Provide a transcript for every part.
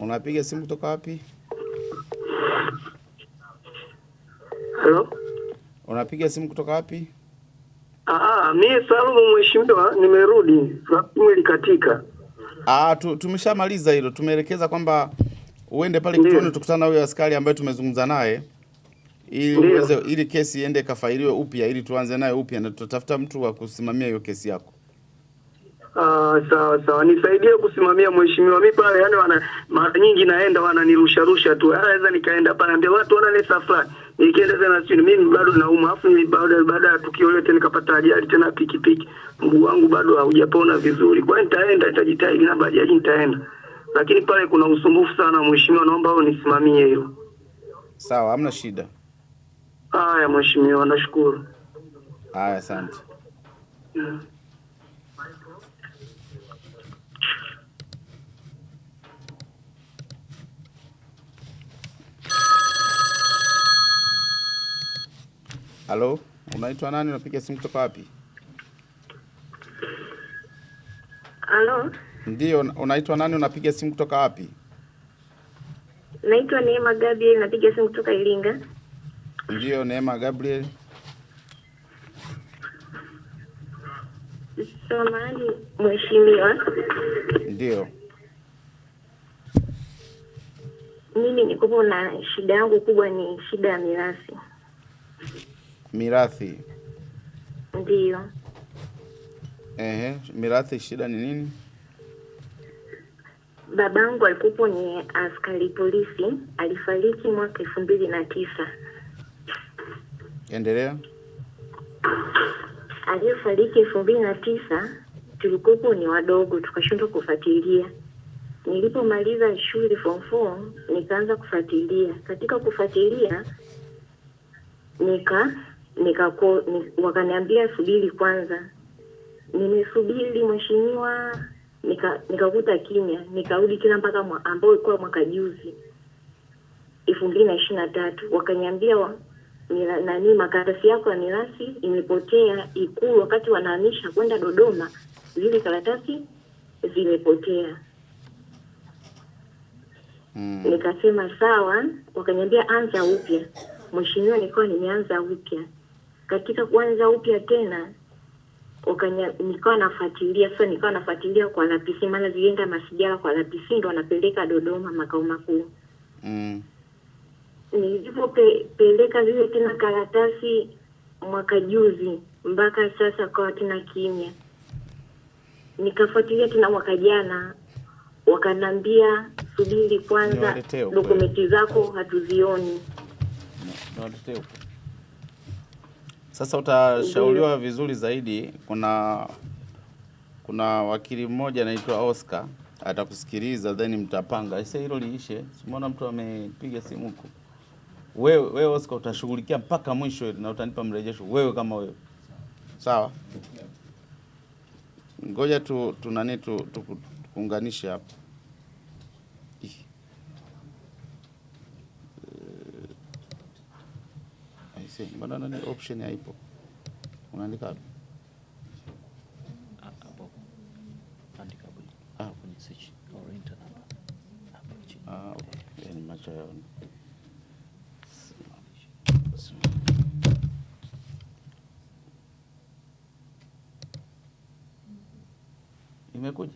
Unapiga simu kutoka wapi? Hello? Unapiga simu kutoka wapi? Mimi Salumu mheshimiwa, nimerudi. Simu ilikatika. Tumeshamaliza hilo. Tumeelekeza kwamba uende pale kituoni tukutana na huyo askari ambaye tumezungumza naye ili kesi iende kafailiwe upya ili tuanze naye upya na tutatafuta mtu wa kusimamia hiyo kesi yako. Sawa. Nisaidie kusimamia mheshimiwa. Mimi pale mara nyingi naenda wananirusha tu. Naweza nikaenda pale ndio watu wanaleta fulani. Nikienda tena chini mimi bado nauma. Afu baada ya tukio lote nikapata ajali tena pikipiki. Mguu wangu bado haujapona vizuri. Kwa hiyo nitajitahidi na bajaji nitaenda. Lakini pale kuna usumbufu sana mheshimiwa, naomba unisimamie hilo. Sawa, hamna shida. Haya mheshimiwa, nashukuru. Haya, asante. Halo, unaitwa nani? Unapiga simu kutoka wapi? Halo? Ndio, unaitwa nani? Unapiga simu kutoka wapi? Naitwa Neema Gabriel, napiga simu kutoka Iringa. Ndio, Neema Gabriel. Samahani mheshimiwa. Ndio. Mimi niko na shida yangu kubwa, ni shida ya mirathi. Mirathi? Ndio. Mirathi, shida ni nini? Babangu alikuwa ni askari polisi, alifariki mwaka 2009. Endelea. Alifariki 2009, tulikuwa ni wadogo tukashindwa kufuatilia. Nilipomaliza shule form 4 nikaanza kufuatilia. Katika kufuatilia wakaniambia subiri kwanza. Nimesubiri mheshimiwa, nikakuta kimya. Nikarudi tena mpaka ambao ilikuwa mwaka juzi 2023, wakaniambia makaratasi yako ya mirathi imepotea Ikulu, wakati wanahamisha kwenda Dodoma zile karatasi zimepotea. Nikasema sawa, wakaniambia anza upya. Mheshimiwa, nilikuwa nimeanza upya. Katika kuanza upya tena nikawa nafuatilia kwa RPC, maana zilienda masijara kwa RPC ndo wanapeleka Dodoma makao makuu. Nilipopeleka zile tena karatasi mwaka juzi mpaka sasa kwa tena kimya. Nikafuatilia tena mwaka jana, wakanambia subiri kwanza, dokumenti zako hatuzioni. Sasa utashauriwa vizuri zaidi. Kuna wakili mmoja anaitwa Oscar, atakusikiliza then mtapanga. Sasa hilo liishe. Simuona mtu amepiga simu huko. Wewe Oscar utashughulikia mpaka mwisho na utanipa mrejesho wewe kama wewe. Sawa? Ngoja tukuunganishe hapa. Mbona nani option haipo? Unaandika hapo? Hapo. Andika hapo kwenye search or enter number. Hapo chini. Okay. Yaani macho yao. Imekuja?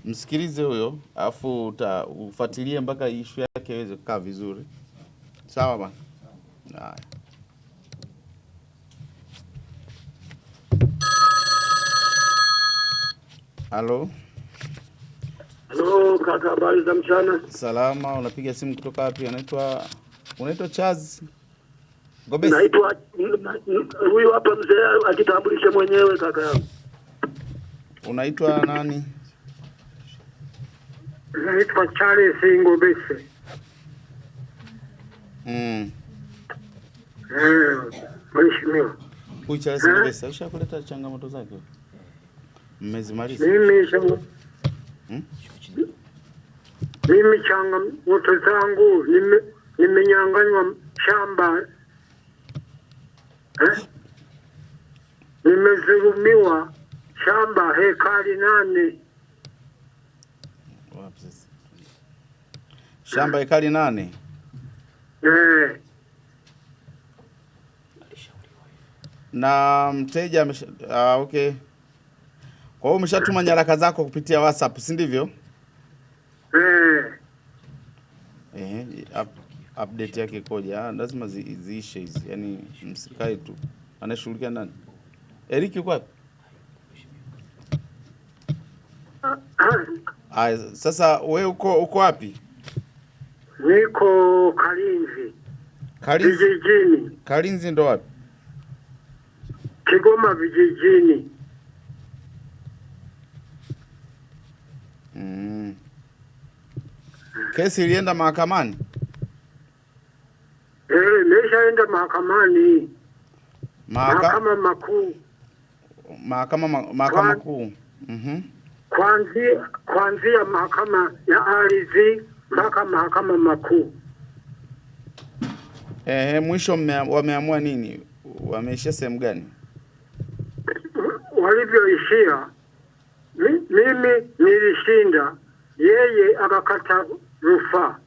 Msikilize huyo, afu ufuatilie mpaka issue yake iweze kukaa vizuri. Sawa bwana? Haya. Halo? Halo kaka, habari za mchana? Salama, unapiga simu kutoka wapi? Unaitwa Charles Gobesi? Naitwa huyu hapa mzee akitambulisha mwenyewe kaka yangu. Unaitwa nani? Naitwa Charles Ngobese. Mheshimiwa. Huyu Charles Ngobese ushakuleta changamoto zake? Mmezimaliza? Mimi changamoto zangu nimenyang'anywa shamba. Nimezulumiwa shamba hekari 8. Wapi sasa? Shamba ekari 8. Na mteja okay. Kwa hiyo umeshatuma nyaraka zako kupitia WhatsApp, si ndivyo? Update yake ikoje? Lazima ziishe hizi. Yaani msikae tu. Anashughulikia nani? Eric yuko wapi? Sasa wewe uko wapi? Niko Kalinzi. Vijijini. Kalinzi ndo wapi? Kigoma vijijini. Kesi ilienda mahakamani? Imeshaenda mahakamani. Mahakama makuu. Mahakama kuu. Kuanzia mahakama ya ardhi mpaka mahakama makuu. Mwisho wameamua nini? Wameishia sehemu gani? Walivyoishia, mimi nilishinda, yeye akakata rufaa.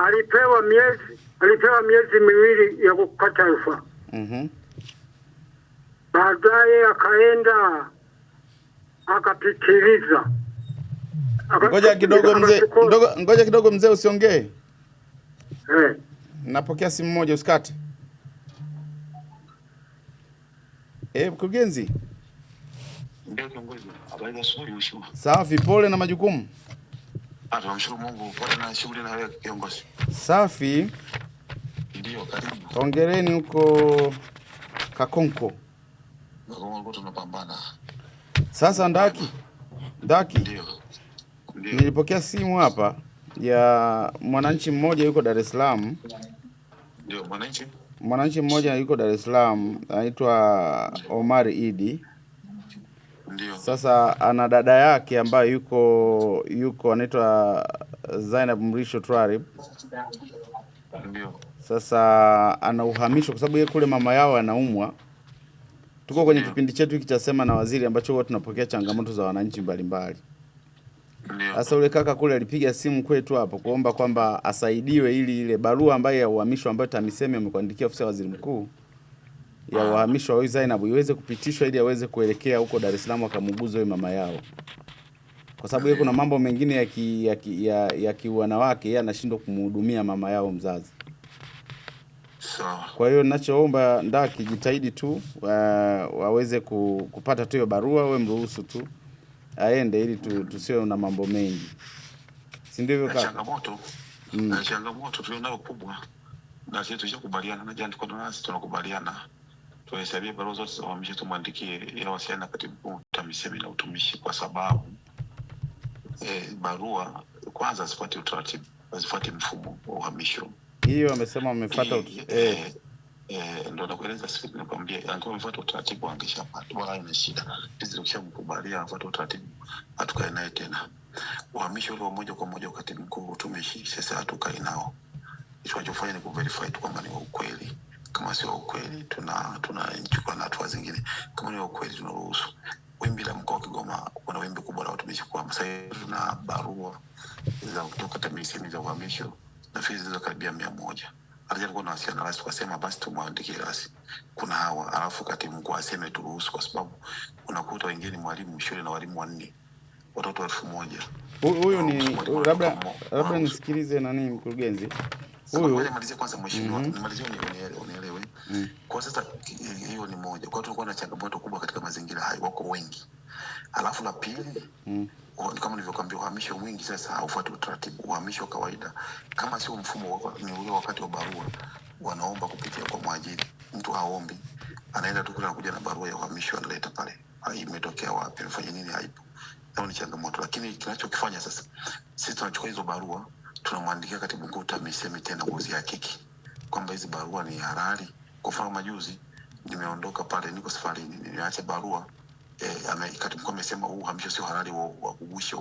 Alipewa miezi miwili ya kukata rufaa. Baadaye akaenda akapitiliza. Ngoja kidogo mzee, usiongee. Napokea simu moja, usikate. Mkurugenzi. Ndio kiongozi. Habari za asubuhi mheshimiwa. Safi, pole na majukumu. Tunamshukuru Mungu, pole na shughuli na wewe kiongozi. Safi. Ndio, karibu. Hongereni huko Kakonko. Kakonko tunapambana. Sasa Ndaki. Ndio. Nilipokea simu hapa ya mwananchi mmoja yuko Dar es Salaam. Ndio, mwananchi mmoja yuko Dar es Salaam, anaitwa Omar Idi. Ndio. Sasa ana dada yake ambaye yuko anaitwa Zainab Mrisho Twarib. Ndio. Sasa ana uhamisho kwa sababu yeye kule mama yao anaumwa. Tuko kwenye kipindi chetu hiki cha Sema na Waziri ambacho huwa tunapokea changamoto za wananchi mbalimbali. Sasa ule kaka kule alipiga simu kwetu hapo kuomba kwamba asaidiwe ili ile barua ambayo ya uhamisho ambayo TAMISEMI amekuandikia ofisi ya waziri mkuu ya uhamisho wa Zainab iweze kupitishwa ili aweze kuelekea huko Dar es Salaam akamuguze yule mama yao. Kwa sababu yeye kuna mambo mengine ya kiwanawake, yeye anashindwa kumhudumia mama yao mzazi. Kwa hiyo ninachoomba Ndaki, jitahidi tu waweze kupata tu hiyo barua, wewe mruhusu tu aende ili tusiwe na mambo mengi. Si ndivyo kaka? Changamoto tulionayo kubwa na sisi tushakubaliana na jana, tuko nasi tunakubaliana. Tuhesabie barua zote za uhamisho tumwandikie ili wasiane na katibu mkuu TAMISEMI na utumishi, kwa sababu barua kwanza zifuate utaratibu, zifuate mfumo wa uhamisho. Hiyo amesema wamefuata ndio nakueleza siku nikwambia, angekuwa wamefuata utaratibu angeshapata, wala haina shida. Sisi tukishamkubalia afuate utaratibu, hatukae naye tena. Uhamisho ule moja kwa moja wakati mkuu utumishi, sasa hatukae nao. Tunachofanya ni kuverify tu kwamba ni ukweli. Kama sio ukweli tunachukua na hatua zingine. Kama ni ukweli tunaruhusu. Wimbi la mkoa wa Kigoma kuna wimbi kubwa la watumishi kwa sasa na barua za kutoka TAMISEMI za uhamisho na fizi za karibia 100. Alikuwa na wasiana rasmi kusema basi tumwandikie rasmi. Kuna hawa alafu katibu mkuu aseme turuhusu, kwa sababu unakuta wengine mwalimu shule na walimu 4. Watoto 1000. Huyu ni labda nisikilize nani mkurugenzi. Huyu malizie kwanza mheshimiwa, nimalizie unielewe. Kwa sasa hiyo ni moja. Kwa tulikuwa na changamoto kubwa katika mazingira hayo, wako wengi. Alafu la pili, kama nilivyokuambia, uhamisho mwingi sasa haufuati utaratibu. Uhamisho wa kawaida kama sio mfumo ni ule wakati wa barua, wanaomba kupitia kwa mwajiri. Mtu haombi, anaenda tu kule kuja na barua ya uhamisho analeta pale. Imetokea wapi, mfanye nini, haipo. Hiyo ni changamoto. Lakini tunachokifanya sasa, sisi tunachukua hizo barua, tunamwandikia katibu mkuu TAMISEMI tena kuzihakiki kwamba hizi barua ni halali. Kwa mfano majuzi nimeondoka pale, niko safarini, nimeacha barua katibu mkuu amesema huu uhamisho sio halali wa kugushi.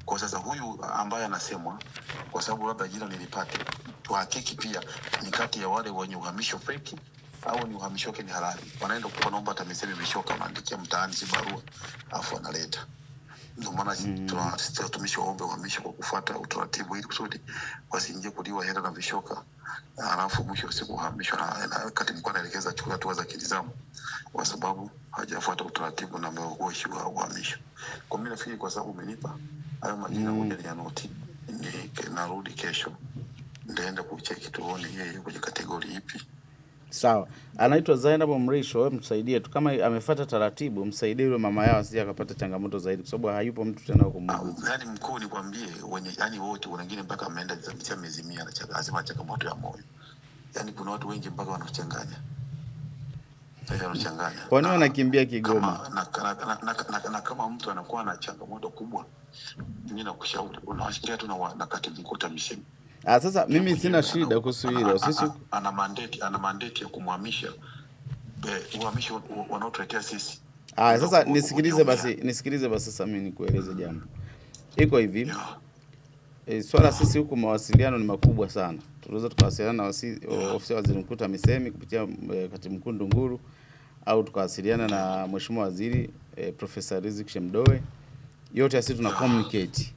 Kwa sasa huyu ambaye anasemwa, kwa sababu labda jina nilipate, tuhakiki pia ni kati ya wale wenye uhamisho feki au ni uhamisho wake ni halali. Wanaenda kwa naomba TAMISEMI vishoka, anaandikia mtaani si barua afu analeta. Ndio maana tunasisitiza watumishi waombe uhamisho kwa kufuata utaratibu, ili kusudi wasiingie kuliwa hela na vishoka, alafu mwisho wa siku uhamishwa na katibu mkuu anaelekeza achukue hatua za kinidhamu kwa sababu hajafuata utaratibu na ameruhusiwa uhamisho. Kwa mimi nafikiri kwa sababu umenipa hayo majina, moja ni ya noti, narudi kesho ndaenda kucheki tuone yeye kwenye kategori ipi. Sawa. Anaitwa Zainab Mrisho, wewe msaidie tu kama amefuata taratibu, msaidie yule mama yao asije akapata changamoto zaidi kwa sababu hayupo mtu tena kumgusa. Yaani mkuu nikwambie yani wote wengine mpaka ameenda kupitia miezi 100 lazima changamoto ya moyo. Yaani kuna watu wengi mpaka wanachanganya. Kwa nini wanakimbia Kigoma? Na kama mtu anakuwa na changamoto kubwa, mimi nakushauri unawashikia tu na katibu mkuu TAMISEMI. Sasa mimi sina shida kuhusu hilo. Sisi ana mandate ya kumhamisha uhamisho wanaotuletea sisi. Sasa nisikilize basi sasa mimi nikueleze jambo. Iko hivi. Swala sisi huku mawasiliano ni makubwa sana. Tunaweza tukawasiliana na ofisi ya waziri mkuu TAMISEMI kupitia katibu mkuu Ndunguru, au tukawasiliana na mheshimiwa waziri Profesa Riziki Shemdoe. Yote sisi tuna communicate.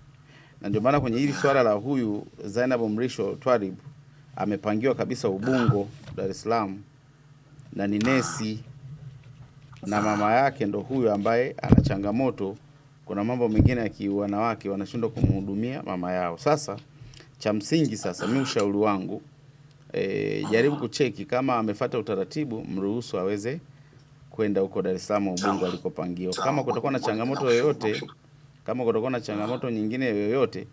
Na ndio maana kwenye hili swala la huyu Zainab Mrisho Twalib amepangiwa kabisa Ubungo, Dar es Salaam, na ni nesi, na mama yake ndo huyu ambaye ana changamoto. Kuna mambo mengine ya kiwanawake wanashindwa kumhudumia mama yao. Sasa cha msingi sasa, mimi ushauri wangu jaribu kucheki kama amefuata utaratibu, mruhusu aweze kwenda huko Dar es Salaam Ubungo alikopangiwa. Kama kutakuwa na changamoto yoyote, kama kutakuwa na changamoto nyingine yoyote,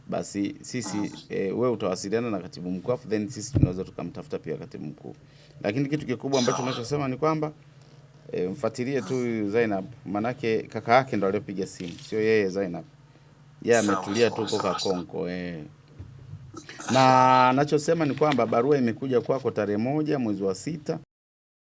basi sisi wewe utawasiliana na katibu mkuu, then sisi tunaweza tukamtafuta pia katibu mkuu. Lakini kitu kikubwa ambacho tunachosema ni kwamba mfuatilie tu Zainab, manake kaka yake ndo aliyopiga simu, sio yeye Zainab. Yeye ametulia tu kwa Konko. Na nachosema ni kwamba barua imekuja kwako tarehe 1 mwezi wa 6.